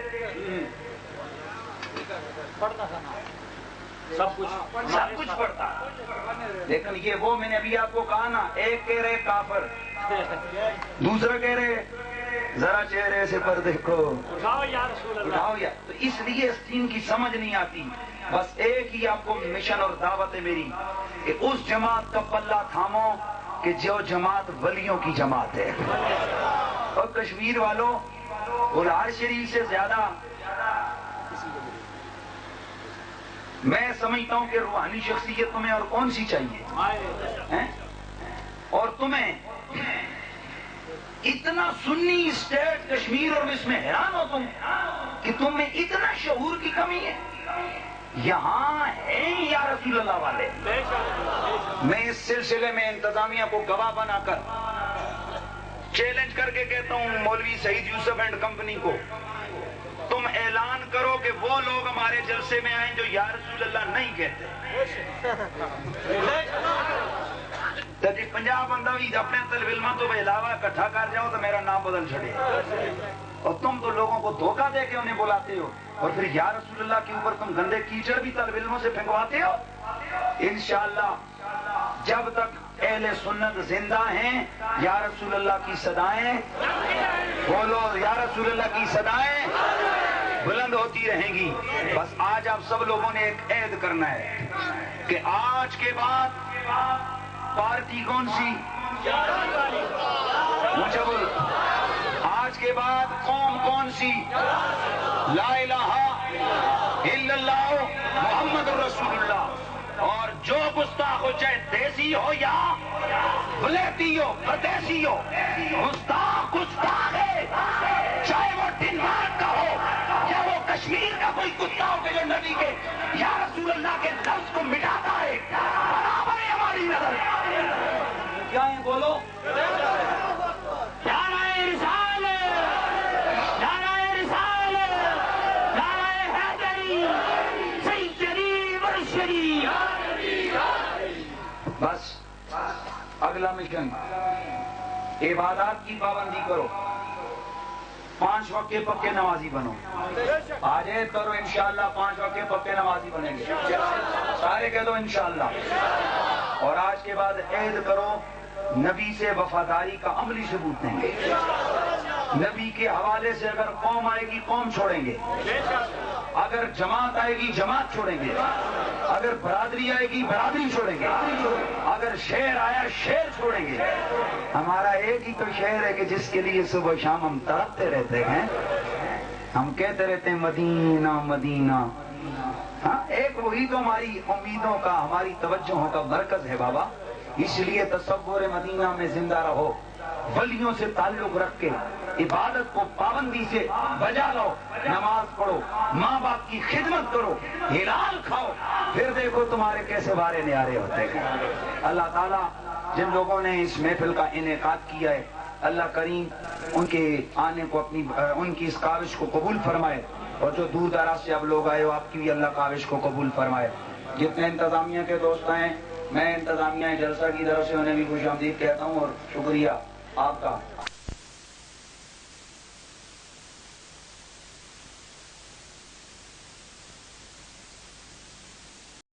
سب کچھ پڑھتا. لیکن یہ وہ میں نے ابھی آپ کو کہا نا ایک کہہ رہے کافر دوسرا کہہ رہے ذرا چہرے سے پر دیکھو اٹھاؤ یا. تو اس لیے اس دین کی سمجھ نہیں آتی. بس ایک ہی آپ کو مشن اور دعوت ہے میری کہ اس جماعت کا پلہ تھامو کہ جو جماعت ولیوں کی جماعت ہے. اور کشمیر والوں قرآن شریف سے زیادہ میں سمجھتا ہوں کہ روحانی شخصیت تمہیں اور کون سی چاہیے. اور تمہیں اتنا سنی اسٹیٹ کشمیر اور اس میں حیران ہو تم کہ تم میں اتنا شعور کی کمی ہے. یہاں ہیں یا رسول اللہ والے. میں اس سلسلے میں انتظامیہ کو گواہ بنا کر چیلنج کر کے کہتا ہوں مولوی سعید یوسف اینڈ کمپنی کو تم اعلان کرو کہ وہ لوگ ہمارے جلسے میں آئیں جو یا رسول اللہ نہیں کہتے. جی 50 بندہ بھی اپنے طلب علماں تو علاوہ اکٹھا کر جاؤ تو میرا نام بدل چھڑے. اور تم تو لوگوں کو دھوکہ دے کے انہیں بلاتے ہو اور پھر یا رسول اللہ کے اوپر تم گندے کیچڑ بھی طلب علموں سے پھینکواتے ہو. انشاءاللہ جب تک اہل سنت زندہ ہیں یا رسول اللہ کی صدائیں بولو یا رسول اللہ کی صدائیں بلند ہوتی رہیں گی. بس آج آپ سب لوگوں نے ایک عہد کرنا ہے کہ آج کے بعد پارٹی کون سی؟ مجھے بول. آج کے بعد قوم کون سی؟ لا الہ الا اللہ محمد رسول اللہ. اور جو گستاخ ہو چاہے دیسی ہو یا بلیتی ہو پردیسی ہو گستاخ ہے چاہے وہ ڈنمارک کا ہو یا وہ کشمیر کا کوئی کتا ہو کہ جو نبی کے یا رسول اللہ کے لفظ کو مٹاتا ہے برابر ہے ہماری نظر. کیا ہے بولو بس. اگلا مشن عبادات کی پابندی کرو. 5 وقت کے پکے نمازی بنو. آج عہد کرو انشاءاللہ 5 وقت کے پکے نمازی بنیں گے سارے کہہ دو انشاءاللہ. اور آج کے بعد عہد کرو نبی سے وفاداری کا عملی ثبوت دیں گے. نبی کے حوالے سے اگر قوم آئے گی قوم چھوڑیں گے. اگر جماعت آئے گی جماعت چھوڑیں گے، اگر برادری آئے گی برادری چھوڑیں گے، اگر شہر آیا شہر چھوڑیں گے۔ ہمارا ایک ہی تو شہر ہے کہ جس کے لیے صبح شام ہم تڑپتے رہتے ہیں، ہم کہتے رہتے ہیں مدینہ مدینہ۔ ہاں، ایک وہی تو ہماری امیدوں کا، ہماری توجہوں کا مرکز ہے بابا۔ اس لیے تصور مدینہ میں زندہ رہو، ولیوں سے تعلق رکھ کے عبادت کو پابندی سے بجا لو، نماز پڑھو، ماں باپ کی خدمت کرو، ہلال کھاؤ، پھر دیکھو تمہارے کیسے بارے نیارے ہوتے ہیں۔ اللہ تعالیٰ جن لوگوں نے اس محفل کا انعقاد کیا ہے، اللہ کریم ان کے آنے کو ان کی اس کاوش کو قبول فرمائے، اور جو دور دراز سے اب لوگ آئے ہو آپ کی بھی اللہ کاوش کو قبول فرمائے۔ جتنے انتظامیہ کے دوست ہیں، میں انتظامیہ جلسہ کی طرف سے انہیں بھی خوش آمدید کہتا ہوں اور شکریہ آپ کا۔